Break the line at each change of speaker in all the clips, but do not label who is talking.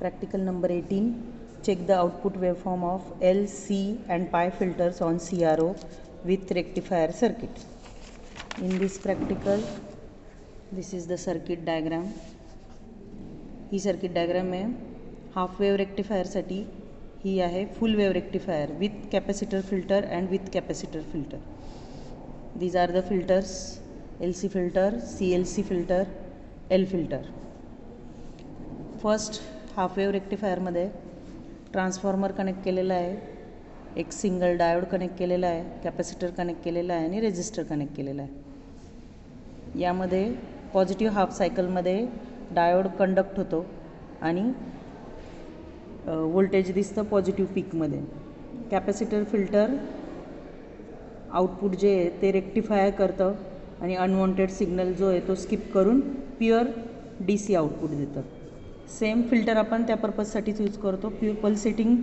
Practical number 18. Check the output waveform of L, C and pi filters on CRO with rectifier circuit. In this practical, this is the circuit diagram. ही circuit diagram आहे. Half wave रेक्टिफायरसाठी ही आहे full wave rectifier with capacitor filter and with capacitor filter. These are the filters: LC filter, CLC filter, L filter. First half wave रेक्टिफायरमध्ये transformer connect केलेला आहे, एक single diode connect केलेला आहे, कॅपॅसिटर कनेक्ट केलेला आहे आणि रेजिस्टर कनेक्ट केलेला आहे. यामध्ये पॉझिटिव्ह हाफ सायकलमध्ये डायोड कंडक्ट होतो आणि व्होल्टेज दिसतं पॉझिटिव्ह पीकमध्ये. कॅपॅसिटर फिल्टर आउटपुट जे आहे ते रेक्टिफाय करतं आणि अनवॉन्टेड सिग्नल जो आहे तो स्किप करून प्युअर DC आउटपुट देतं. सेम फिल्टर आपण त्या पर्पजसाठीच यूज करतो. पल्सेटिंग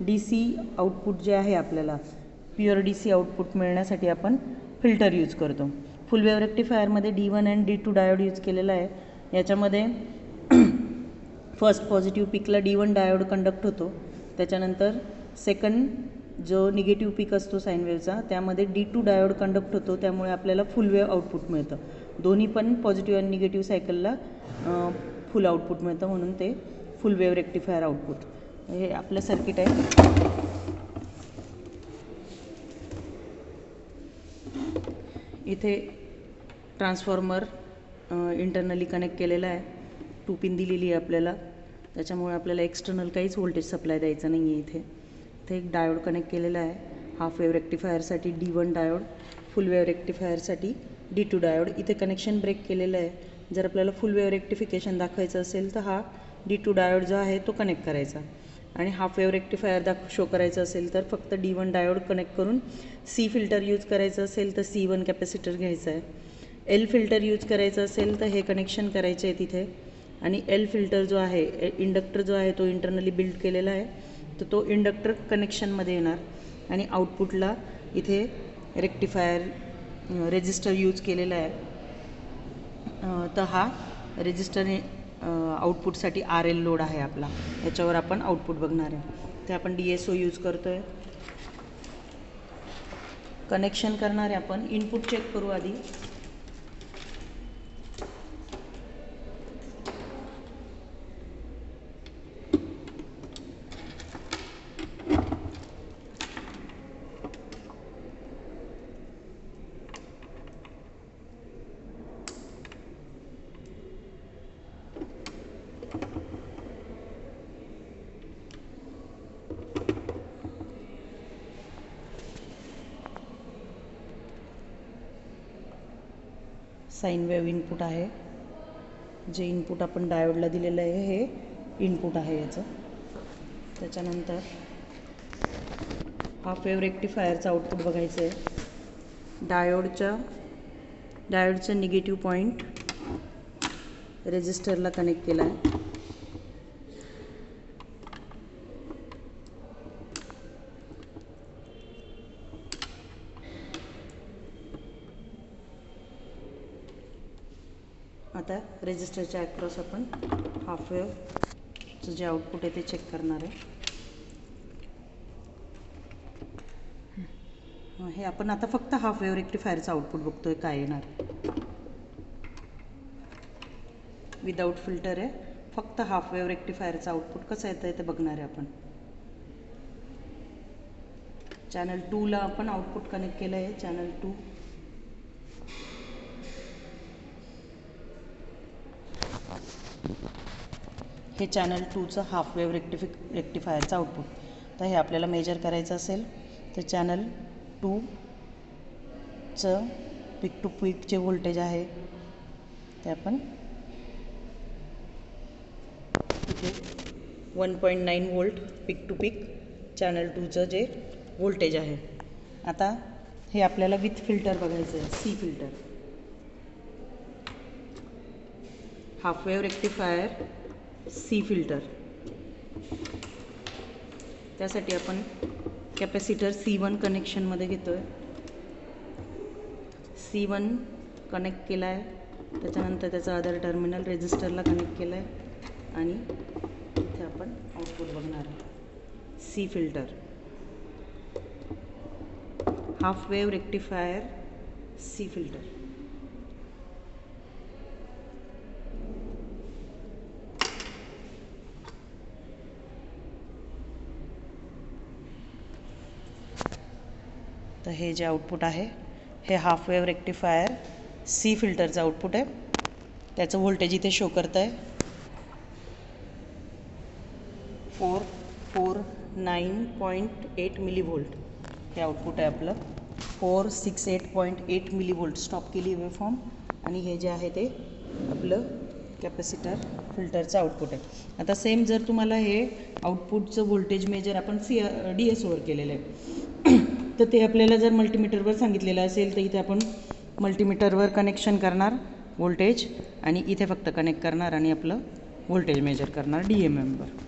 DC आउटपुट जे आहे आपल्याला प्युअर DC आउटपुट मिळण्यासाठी आपण फिल्टर यूज करतो. फुल वेव रेक्टिफायरमध्ये D1 आणि D2 डायोड यूज केलेला आहे. याच्यामध्ये फर्स्ट पॉझिटिव्ह पिकला D1 डायोड कंडक्ट होतो, त्याच्यानंतर सेकंड जो निगेटिव्ह पिक असतो साईन वेवचा त्यामध्ये D2 डायोड कंडक्ट होतो, त्यामुळे आपल्याला फुल वेव आउटपुट मिळतं. दोन्ही पण पॉझिटिव्ह आणि निगेटिव्ह सायकलला फुल आउटपुट मिळतं, म्हणून ते फुल वेव रेक्टिफायर आउटपुट. हे आपलं सर्किट आहे. इथे ट्रान्सफॉर्मर इंटरनली कनेक्ट केलेला आहे. 2 पिन दिलेली आहे आपल्याला, त्याच्यामुळे आपल्याला एक्सटर्नल काहीच व्होल्टेज सप्लाय द्यायचं नाही आहे. इथे एक डायोड कनेक्ट केलेला आहे. हाफ वेव रेक्टिफायरसाठी D1 डायोड, फुल वेव रेक्टिफायरसाठी D2 डायोड. इथे कनेक्शन ब्रेक केलेलं आहे. जर आपल्याला फुल वेव रेक्टिफिकेशन दाखवायचं असेल तर हा D2 डायोड जो आहे तो कनेक्ट करायचा, आणि हाफ वेव रेक्टिफायर शो करायचं असेल तर फक्त D1 डायोड कनेक्ट करून C फिल्टर यूज करायचं असेल तर C1 कॅपॅसिटर घ्यायचा आहे. L फिल्टर यूज करायचं असेल तर हे कनेक्शन करायचे आहे तिथे, आणि L फिल्टर जो आहे इंडक्टर जो आहे तो इंटरनली बिल्ड केलेला आहे, तर तो इंडक्टर कनेक्शनमध्ये येणार. आणि आउटपुटला इथे रेक्टिफायर रेजिस्टर यूज केलेला आहे. तर हा रेजिस्टर आउटपुटसाठी RL लोड आहे आपला, याच्यावर आपण आउटपुट बघणार आहे. ते आपण DSO यूज करतो आहे. कनेक्शन करणार आहे आपण. इनपुट चेक करू आधी. साईन वेव इनपुट आहे. जे इनपुट आपण डायोडला दिलेलं आहे हे इनपुट आहे याचं. त्याच्यानंतर हाफ वेव रेक्टिफायरचं आउटपुट बघायचं आहे. डायोडचं निगेटिव्ह पॉईंट रेजिस्टरला कनेक्ट केला आहे. आता रेजिस्टरच्या अक्रॉस आपण हाफ वेवचं जे आउटपुट आहे ते चेक करणार आहे. हे आपण आता फक्त हाफ वेव रेक्टिफायरचं आउटपुट बघतोय काय येणार. विदाऊट फिल्टर आहे. फक्त हाफ वेव रेक्टिफायरचं आउटपुट कसं येतं ते बघणार आहे आपण. चॅनल 2ला आपण आउटपुट कनेक्ट केलं आहे. चॅनल 2 हे चॅनल 2चं हाफ वेव रेक्टिफायरचं आउटपुट. तर हे आपल्याला मेजर करायचं असेल तर चॅनल 2चं पीक टू पीक जे व्होल्टेज आहे ते आपण इथे 1.9 volt peak to peak channel 2चं जे व्होल्टेज आहे. आता हे आपल्याला विथ फिल्टर बघायचं आहे. C filter, half wave rectifier C filter. त्यासाठी आपण कॅपॅसिटर C1 कनेक्शनमध्ये घेतो आहे. C1 कनेक्ट केला आहे, त्याच्यानंतर त्याचा अदर टर्मिनल रेजिस्टरला कनेक्ट केला आहे आणि इथे आपण आउटपुट बघणार C filter, half wave rectifier C filter. तर हे जे आउटपुट आहे हे हाफ वेव रेक्टिफायर सी फिल्टरचं आउटपुट आहे. त्याचं व्होल्टेज इथे शो करत आहे 449.8 मिलीव्होल्ट. हे आउटपुट आहे आपलं 468.8 मिलीव्होल्ट. स्टॉप केली वेवफॉर्म. आणि हे जे आहे ते आपलं कॅपॅसिटर फिल्टरचं आउटपुट आहे. आता सेम जर तुम्हाला हे आउटपुटचं व्होल्टेज मेजर आपण DSOवर केलेलं आहे तर ते आपल्याला जर मल्टीमीटरवर सांगितलेलं असेल तर इथे आपण मल्टीमीटरवर कनेक्शन करणार व्होल्टेज आणि इथे फक्त कनेक्ट करणार आणि आपलं व्होल्टेज मेजर करणार DMMवर.